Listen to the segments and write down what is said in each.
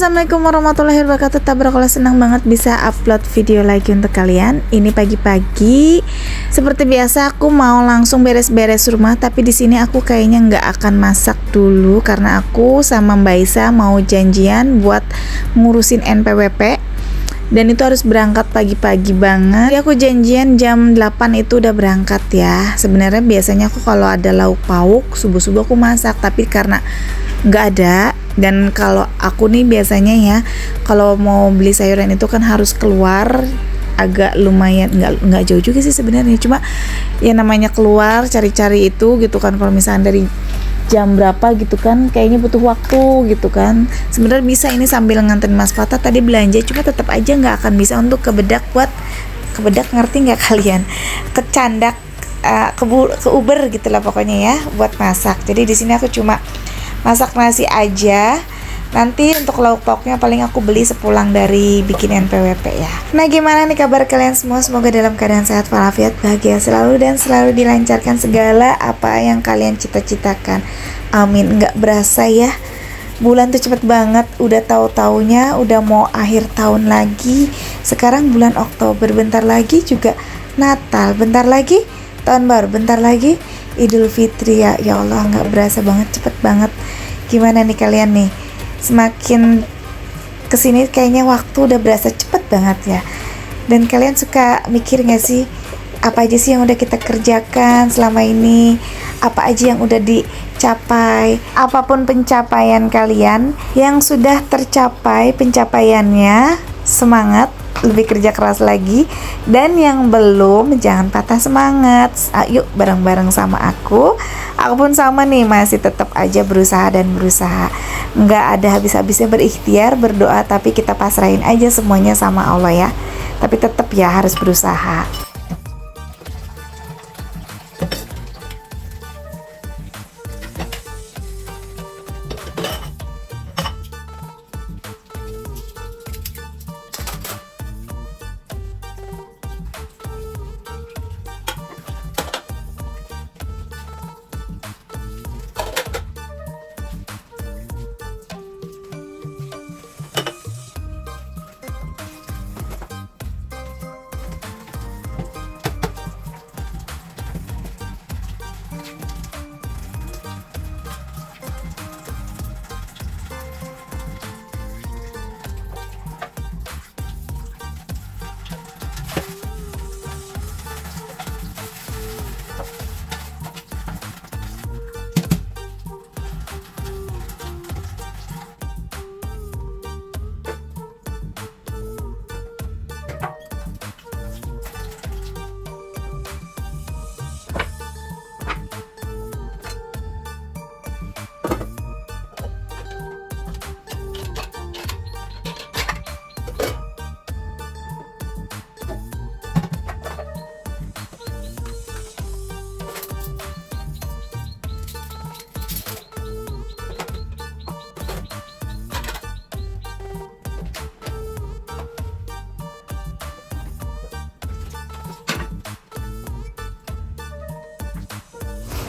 Assalamualaikum warahmatullahi wabarakatuh. Tabarakallah, senang banget bisa upload video lagi untuk kalian. Ini pagi-pagi seperti biasa aku mau langsung beres-beres rumah, tapi di sini aku kayaknya nggak akan masak dulu karena aku sama Mbak Isa mau janjian buat ngurusin NPWP. Dan itu harus berangkat pagi-pagi banget. Jadi aku janjian jam 8 itu udah berangkat ya. Sebenarnya biasanya aku kalau ada lauk pauk subuh-subuh aku masak, tapi karena nggak ada. Dan kalau aku nih biasanya ya, kalau mau beli sayuran itu kan harus keluar agak lumayan, nggak jauh juga sih sebenarnya, cuma ya namanya keluar cari-cari itu gitu kan. Kalau misalnya dari jam berapa gitu kan, kayaknya butuh waktu gitu kan. Sebenarnya bisa ini sambil nganterin Mas Fatah tadi belanja, cuma tetap aja nggak akan bisa untuk ke bedak, ngerti nggak kalian? Kecandak, ke Uber gitulah pokoknya ya buat masak. Jadi di sini aku cuma masak nasi aja. Nanti untuk lauk pauknya paling aku beli sepulang dari bikin NPWP ya. Nah, gimana nih kabar kalian semua? Semoga dalam keadaan sehat walafiat, bahagia selalu, dan selalu dilancarkan segala apa yang kalian cita-citakan. Amin. Nggak berasa ya, bulan tuh cepet banget. Udah tahu-taunya udah mau akhir tahun lagi. Sekarang bulan Oktober, bentar lagi juga Natal, bentar lagi tahun baru, bentar lagi Idul Fitri ya. Ya Allah, nggak berasa banget, cepet banget. Gimana nih kalian nih? Semakin kesini kayaknya waktu udah berasa cepet banget ya. Dan kalian suka mikir gak sih, apa aja sih yang udah kita kerjakan selama ini, apa aja yang udah dicapai, apapun pencapaian kalian yang sudah tercapai pencapaiannya, semangat, lebih kerja keras lagi. Dan yang belum, jangan patah semangat. Ayo bareng-bareng sama aku pun sama nih, masih tetap aja berusaha dan berusaha. Nggak ada habis-habisnya berikhtiar, berdoa, tapi kita pasrahin aja semuanya sama Allah ya. Tapi tetap ya harus berusaha.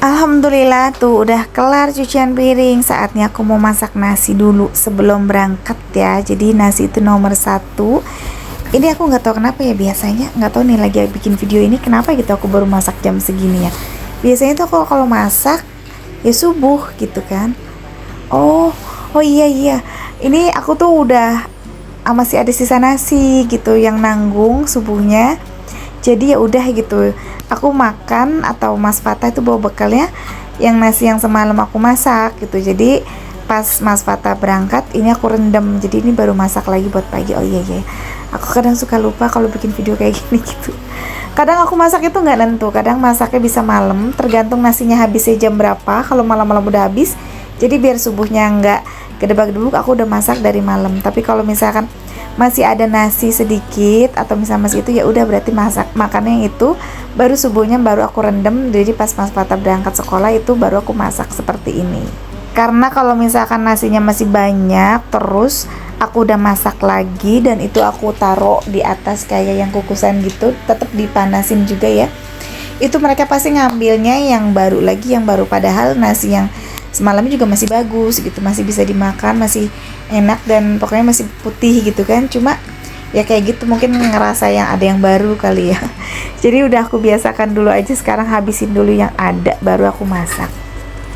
Alhamdulillah tuh udah kelar cucian piring. Saatnya aku mau masak nasi dulu sebelum berangkat ya. Jadi nasi itu nomor 1. Ini aku nggak tahu kenapa ya, biasanya nggak tahu nih lagi bikin video ini kenapa gitu aku baru masak jam segini ya. Biasanya tuh aku kalau masak ya subuh gitu kan. Oh iya, ini aku tuh udah masih ada sisa nasi gitu yang nanggung subuhnya. Jadi ya udah gitu, aku makan atau Mas Fatah itu bawa bekalnya yang nasi yang semalam aku masak gitu. Jadi pas Mas Fatah berangkat ini aku rendam, jadi ini baru masak lagi buat pagi. Oh iya, aku kadang suka lupa kalau bikin video kayak gini gitu. Kadang aku masak itu nggak nentu, kadang masaknya bisa malam, tergantung nasinya habisnya jam berapa. Kalau malam-malam udah habis, jadi biar subuhnya nggak gedebak-gedebuk, aku udah masak dari malam. Tapi kalau misalkan masih ada nasi sedikit atau misalnya masih itu, ya udah berarti masak makannya yang itu baru subuhnya baru aku rendam. Jadi pas Mas Fatah berangkat sekolah itu baru aku masak seperti ini. Karena kalau misalkan nasinya masih banyak terus aku udah masak lagi dan itu aku taruh di atas kayak yang kukusan gitu, tetap dipanasin juga ya. Itu mereka pasti ngambilnya yang baru lagi, yang baru, padahal nasi yang semalamnya juga masih bagus gitu, masih bisa dimakan, masih enak dan pokoknya masih putih gitu kan. Cuma ya kayak gitu, mungkin ngerasa yang ada yang baru kali ya. Jadi udah aku biasakan dulu aja, sekarang habisin dulu yang ada baru aku masak.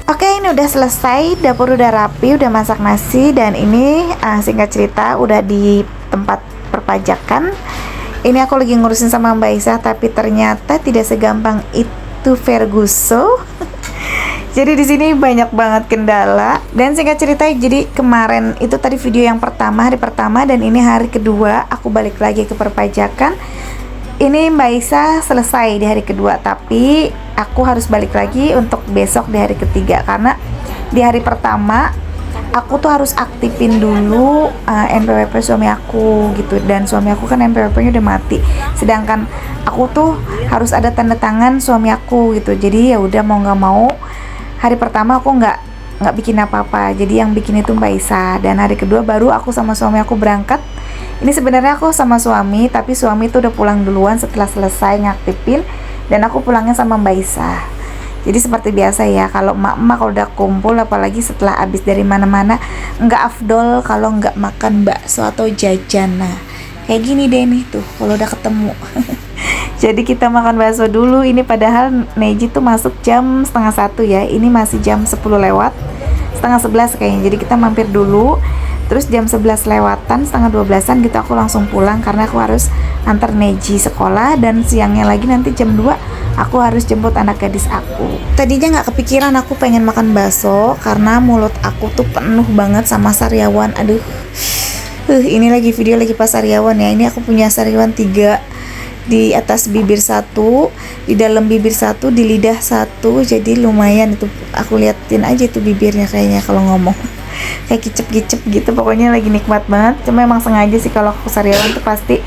Oke, ini udah selesai, dapur udah rapi, udah masak nasi. Dan ini singkat cerita udah di tempat perpajakan. Ini aku lagi ngurusin sama Mbak Isa, tapi ternyata tidak segampang itu Ferguso. Jadi di sini banyak banget kendala. Dan singkat cerita, jadi kemarin itu tadi video yang pertama, hari pertama, dan ini hari kedua aku balik lagi ke perpajakan. Ini Mbak Isa selesai di hari kedua, tapi aku harus balik lagi untuk besok di hari ketiga, karena di hari pertama aku tuh harus aktifin dulu NPWP suami aku gitu, dan suami aku kan NPWP-nya udah mati, sedangkan aku tuh harus ada tanda tangan suami aku gitu. Jadi ya udah mau nggak mau hari pertama aku nggak bikin apa-apa, jadi yang bikin itu Mbak Isa. Dan hari kedua baru aku sama suami aku berangkat. Ini sebenarnya aku sama suami, tapi suami itu udah pulang duluan setelah selesai ngaktifin, dan aku pulangnya sama Mbak Isa. Jadi seperti biasa ya, kalau emak-emak kalau udah kumpul, apalagi setelah abis dari mana-mana, nggak afdol kalau nggak makan bakso atau jajan. Nah, kayak gini deh nih tuh kalau udah ketemu. Jadi kita makan bakso dulu. Ini padahal Neji tuh masuk jam setengah 1 ya, ini masih jam 10 lewat, setengah 11 kayaknya. Jadi kita mampir dulu. Terus jam 11 lewatan, setengah 12-an gitu aku langsung pulang, karena aku harus antar Neji sekolah, dan siangnya lagi nanti jam 2 aku harus jemput anak gadis aku. Tadinya nggak kepikiran aku pengen makan bakso, karena mulut aku tuh penuh banget sama sariawan. Aduh, ini lagi video lagi pas sariawan ya. Ini aku punya sariawan 3, di atas bibir 1, di dalam bibir 1, di lidah 1. Jadi lumayan itu, aku liatin aja tuh bibirnya kayaknya kalau ngomong kayak kicep-kicep gitu, pokoknya lagi nikmat banget. Cuma emang sengaja sih kalau aku sariawan tuh pasti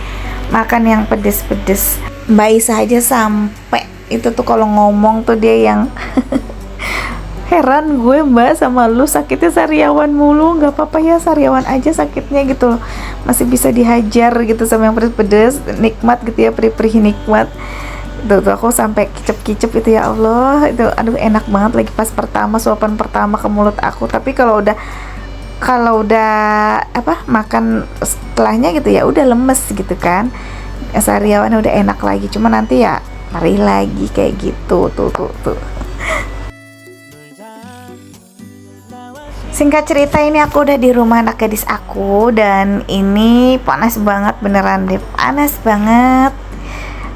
makan yang pedes-pedes. Mbak Isa aja sampai itu tuh kalau ngomong tuh dia yang heran gue, Mbak, sama lu sakitnya sariawan mulu. Nggak apa-apa ya, sariawan aja sakitnya gitu, masih bisa dihajar gitu sama yang pedes-pedes, nikmat gitu ya, perih-perih nikmat. Tuh aku sampai kicep-kicep itu, ya Allah, itu aduh enak banget lagi pas pertama, suapan pertama ke mulut aku. Tapi kalau udah makan setelahnya gitu ya udah lemes gitu kan, sariawan udah enak lagi. Cuma nanti ya perih lagi kayak gitu tuh. Singkat cerita, ini aku udah di rumah anak gadis aku, dan ini panas banget, beneran deh panas banget.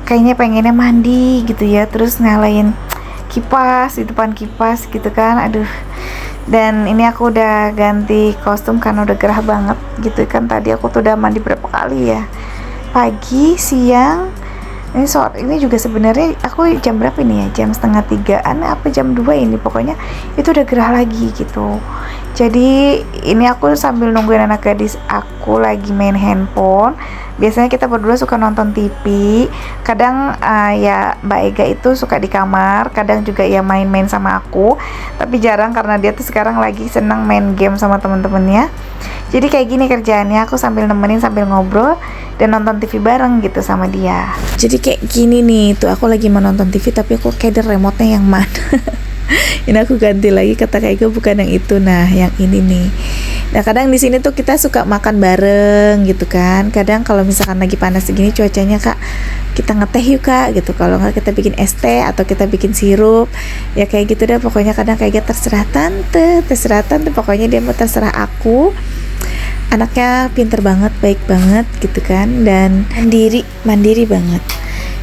Kayaknya pengennya mandi gitu ya, terus nyalain kipas di depan kipas gitu kan, aduh. Dan ini aku udah ganti kostum karena udah gerah banget gitu kan. Tadi aku tuh udah mandi berapa kali ya, pagi, siang, ini sore. Ini juga sebenarnya aku jam berapa ini ya, jam setengah 3-an apa jam 2 ini, pokoknya itu udah gerah lagi gitu. Jadi ini aku sambil nungguin anak gadis aku lagi main handphone. Biasanya kita berdua suka nonton TV, kadang ya Mbak Ega itu suka di kamar, kadang juga ya main-main sama aku, tapi jarang karena dia tuh sekarang lagi senang main game sama temen-temennya. Jadi kayak gini kerjaannya, aku sambil nemenin, sambil ngobrol dan nonton TV bareng gitu sama dia. Jadi kayak gini nih, tuh aku lagi mau nonton TV tapi aku kayak remote-nya yang mana. Ini aku ganti lagi, kata Kak Ega bukan yang itu, nah yang ini nih. Nah kadang di sini tuh kita suka makan bareng gitu kan. Kadang kalau misalkan lagi panas segini cuacanya, Kak, kita ngeteh yuk Kak gitu. Kalau nggak kita bikin es teh atau kita bikin sirup, ya kayak gitu deh. Pokoknya kadang kayak terserah tante, pokoknya dia mau terserah aku. Anaknya pinter banget, baik banget gitu kan, dan mandiri banget.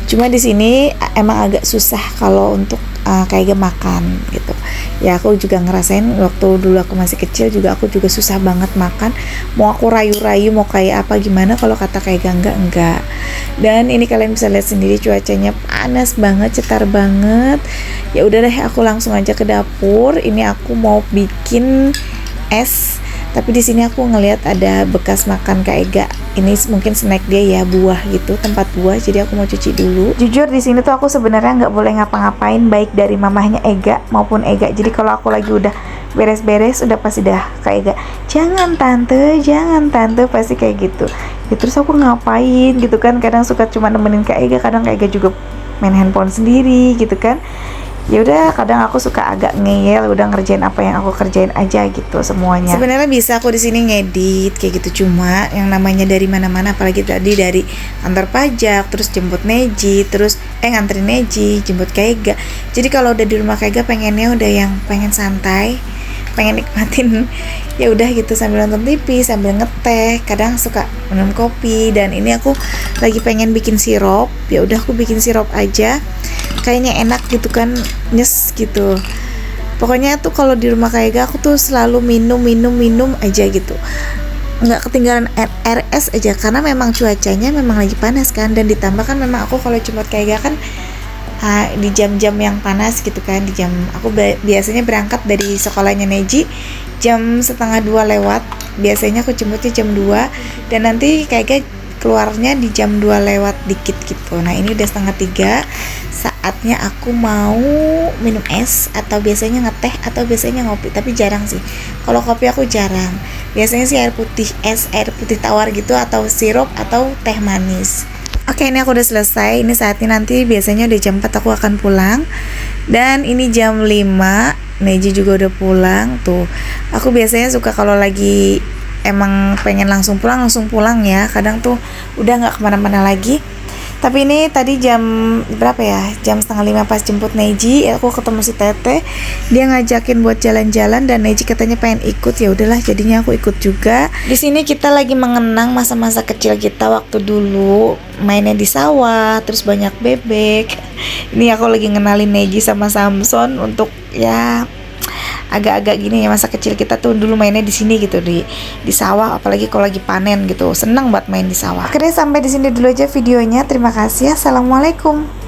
Cuma di sini emang agak susah kalau untuk kayak makan gitu. Ya aku juga ngerasain waktu dulu aku masih kecil juga, aku juga susah banget makan. Mau aku rayu-rayu mau kayak apa gimana, kalau kata kayak enggak. Dan ini kalian bisa lihat sendiri cuacanya panas banget, cetar banget. Ya udah deh, aku langsung aja ke dapur. Ini aku mau bikin es. Tapi di sini aku ngelihat ada bekas makan Kak Ega. Ini mungkin snack dia ya, buah gitu, tempat buah. Jadi aku mau cuci dulu. Jujur di sini tuh aku sebenarnya nggak boleh ngapa-ngapain, baik dari mamahnya Ega maupun Ega. Jadi kalau aku lagi udah beres-beres, udah pasti dah Kak Ega, jangan tante, pasti kayak gitu. Ya terus aku ngapain gitu kan? Kadang suka cuma nemenin Kak Ega, kadang Kak Ega juga main handphone sendiri gitu kan. ya udah kadang aku suka agak ngeyel, udah ngerjain apa yang aku kerjain aja gitu semuanya. Sebenarnya bisa aku di sini ngedit kayak gitu, cuma yang namanya dari mana-mana, apalagi tadi dari kantor pajak, terus jemput Neji, terus nganterin Neji, jemput Kaiga. Jadi kalau udah di rumah Kaiga pengennya udah yang pengen santai, pengen nikmatin ya udah gitu sambil nonton TV, sambil ngeteh, kadang suka minum kopi. Dan ini aku lagi pengen bikin sirup, ya udah aku bikin sirup aja, kayaknya enak gitu kan, nyes gitu. Pokoknya tuh kalau di rumah Kaiga aku tuh selalu minum aja gitu, nggak ketinggalan RS aja, karena memang cuacanya memang lagi panas kan. Dan ditambah kan memang aku kalau jemput Kaiga kan di jam-jam yang panas gitu kan, di jam aku biasanya berangkat dari sekolahnya Neji jam 1:30 lewat, biasanya aku jemputnya jam 2, dan nanti kayak keluarnya di jam 2 lewat dikit gitu. Nah ini udah 2:30, saatnya aku mau minum es, atau biasanya ngeteh, atau biasanya ngopi, tapi jarang sih kalau kopi, aku jarang. Biasanya sih air putih, es air putih tawar gitu, atau sirup, atau teh manis. Oke, ini aku udah selesai. Ini saatnya nanti biasanya udah jam 4 aku akan pulang. Dan ini jam 5, Neji juga udah pulang. Tuh, aku biasanya suka kalau lagi emang pengen langsung pulang ya. Kadang tuh udah gak kemana-mana lagi. Tapi ini tadi jam berapa ya? Jam 4:30 pas jemput Neji, aku ketemu si Tete. Dia ngajakin buat jalan-jalan dan Neji katanya pengen ikut. Ya udahlah, jadinya aku ikut juga. Di sini kita lagi mengenang masa-masa kecil kita waktu dulu mainnya di sawah, terus banyak bebek. Ini aku lagi ngenalin Neji sama Samson untuk ya agak-agak gini ya, masa kecil kita tuh dulu mainnya di sini gitu, di sawah, apalagi kalau lagi panen gitu, seneng banget main di sawah. Oke deh, sampai di sini dulu aja videonya. Terima kasih. Assalamualaikum.